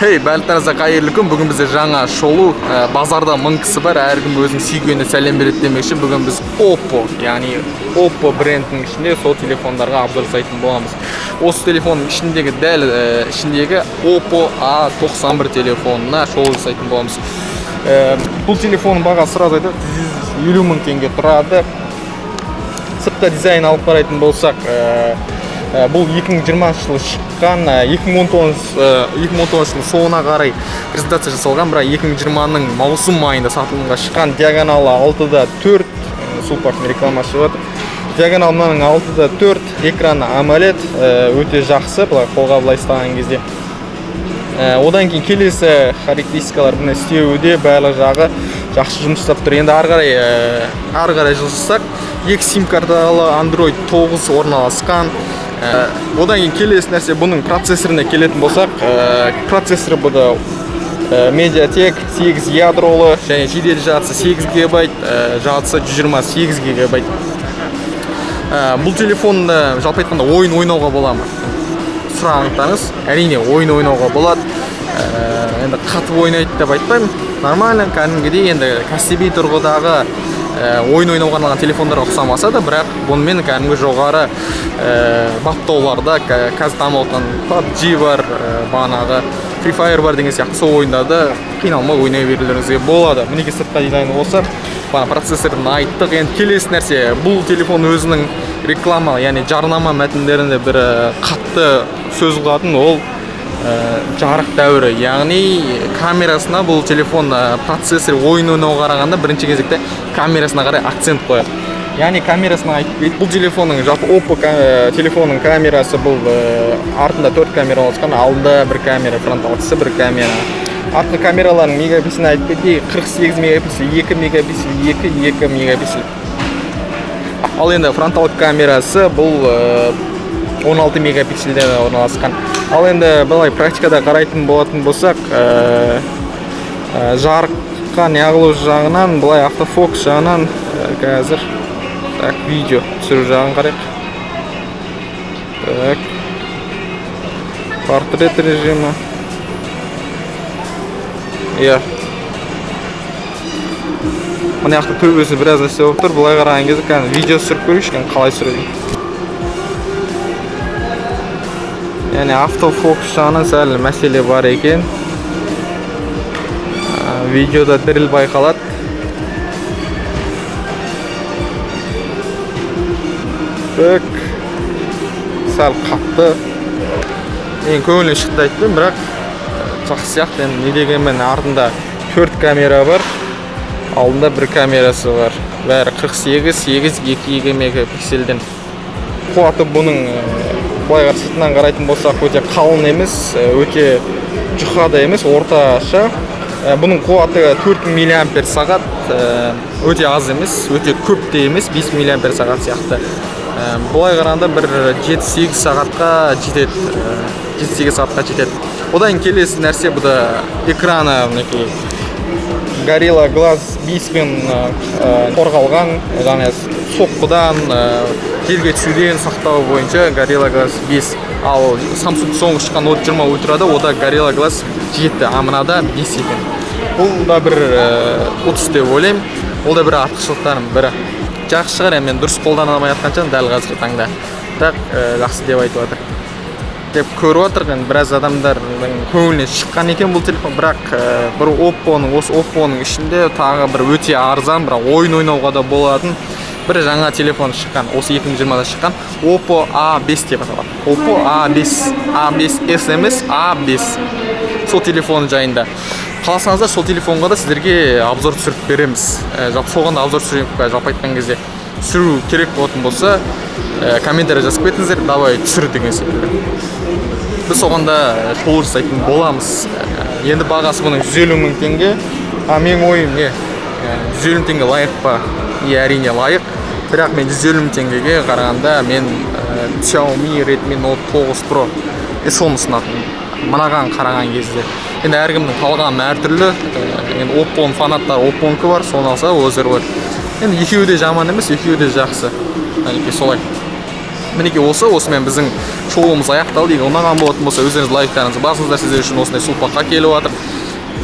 Hey, бәріңізге қайырлы күн. Бүгін бізде жаңа шолу, базарда 1000 кісі бар, әркім өзінің сүйгеніне сәлем береді демекші. Бүгін біз Oppo, яғни Oppo брендінің ішінде сол телефондарға обзор жасайтын боламыз. Осы телефонның ішіндегі дәл ішіндегі Oppo A91 телефонына шолу жасайтын боламыз. Бұл телефонның бағасы сразу айтады 150 000 теңге тұрады. Сыртқы дизайн алып қарайтын болсақ, бұл 2020 жылы шыққан, 2019 жылы соңына қарай презентация жасалған, бірақ 2020-ның маусым айында сатылымға шыққан. Диагоналы 6-да 4, сулпактың рекламасы шығады. Диагоналының 6-да 4, экраны AMOLED, өте жақсы, қолға былай ұстаған кезде. Одан кейін келесі характеристикалар бұны істеуде барлық жағы жақсы жұмыс жасап тұр. Енді ары қарай жылжысақ, 2 сим карталы Android 9 орналасқан. Одан кейін келесі нәрсе бұның процессорына келетін болсақ, процессоры бұда Mediatek 8 ядролы және жедел жадысы 8 ГБ, жадысы 128 ГБ. Бұл телефонды жалпы айтқанда ойын ойнауға бола ма? Сұрағыңыздарыңыз, әрине ойын ойнауға болады. Енді қатып ойнайды деп айтпаймын. Нормально, кәдімгідей енді кәсіби тұрғыдағы ойын ойнауға арналған телефондарға ұқсамаса да, бірақ бұнымен кәдімгі жоғары баптауларда қазір дамып жатқан PUBG бар, бағанағы Free Fire бар деген сияқты сол ойындарды қиналмай ойнай берулеріңізге болады. Мінекей сыртқа дизайны болса, процессорын айттық. Енді келесі нәрсе, бұл телефон өзінің реклама, яғни жарнама мәтіндерінде бір қатты сөз қылатын, ол жарық дәуірі, яғни камерасына бұл телефон процессор ойын ойнауға қарағанда бірінші кезекте камерасына қарай акцент қояды. Яғни камерасына айтып кетті. Бұл телефонның жалпы Oppo телефонның камерасы бұл артында 4 камера орналасқан, алдында 1 камера, фронталдысы 1 камера. Артқы камералардың мегапикселін айтып кетейік, 48 мегапиксель, 2 мегапиксель, 2 мегапиксель. Ал енді фронталдық камерасы бұл 16 мегапиксельден орналасқан. Ал енді былай практикада қарайтын болатын болсақ, жарыққа неғылу жағынан, былай автофокус жағынан қазір видео түсіру жағын қарайық. Портрет режимі. Мына жақта төбесі біраз нәрсе болып тұр. Былай қараған кезде видео түсіріп көрейікші, қалай түсіреді. Яғни автофокус жағынан сәл мәселе бар екен. Видеода діріл байқалады. Сәл қатты. Ең көңілі шықты айтпен, бірақ жақсы сияқты. Не дегенмен артында 4 камера бар, алдында 1 камерасы бар. Бәрі 48, 2 мегапиксельден. Қуаты бұның былай сыртынан қарайтын болсақ, өте қалың емес, өте жұқа да емес, орташа. Бұның қуаты 4000 мАч, өте аз емес, өте көп те емес, 5000 мАч сияқты. Бұлай қарағанда бір 7-8 сағатқа жетеді. 7-8 сағатқа жетеді. Одан келесі нәрсе бұда экраны Gorilla Glass 5-пен қорғалған, және соққыдан, жерге түсуден сақтау бойынша Gorilla Glass 5. Ал Samsung соңғы шыққан Note 20 Ultra'да ода Gorilla Glass 7, мынада 5 екен. Бұл да бір 30 деп ойлаймын. Ол да бір артықшылықтарым бірі. Жақсы шығар, мен дұрыс қолдана алмай жатқанша дәл қазіргі таңда. Бірақ жақсы деп айтып отыр. Деп көріп отырған біраз адамдардың көңіліне шыққан екен бұл телефон, бірақ бір осы Oppo'ның ішінде тағы бір өте арзан, бірақ ойын ойнауға да болатын бір жаңа телефон шыққан, осы 2020-да шыққан Oppo A5 деп аталады. Oppo A5S емес, A5. Сол телефон жайында. Қаласаңыздар, сол телефонға да сіздерге обзор түсіріп береміз. Жалпы соған да обзор түсіріп, жалпы айтқан кезде түсіру керек болатын болса, комментарий жазып кетіңіздер, давай түсір деген секілді. Біз соғанда шолу жасайтын боламыз. Енді бағасы бұның 150 000 теңге. Мен ойым 150 000 теңге лайық па? Әрине лайық. Бірақ мен 150 000 теңгеге қарағанда мен Xiaomi Redmi Note 9 Pro соны ұсынатынмын. Мынаған қараған кезде. Енді әркімнің қалғаны әртүрлі. Енді Oppo'ның фанаттары Oppo'нікі бар, соны алса өздері бар. Енді екеуі де жаман емес, екеуі де жақсы. Солай. Мінекей осымен біздің шоуымыз аяқталды. Егер ұнаған болатын болса, өздеріңіз лайктарыңызды басыңыздар. Сіздер үшін осындай сұлпаққа келіп жатыр.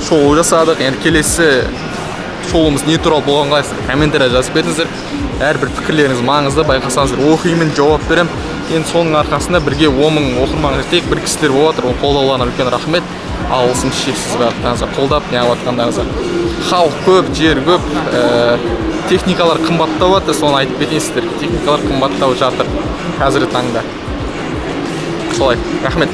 Шоу жасадық. Енді келесі шоуымыз не туралы болғанға комментария жазып беріңіздер. Әрбір пікірлеріңіз маңызды. Байқасаңыздар, оқимын, жауап берем. Енді соның арқасында бірге 10 мың оқырманыңыз тек бір кісілер болып жатыр. Ол қолдауларына үлкен рахмет. Алғысым шексіз барлықтарыңызға қолдап, неғып жатқандарыңызға. Халық көп, жер көп, техникалар қымбаттап жатыр, соны айтып кетейін. Техникалар қымбаттап жатыр қазіргі таңда. Солай, рахмет.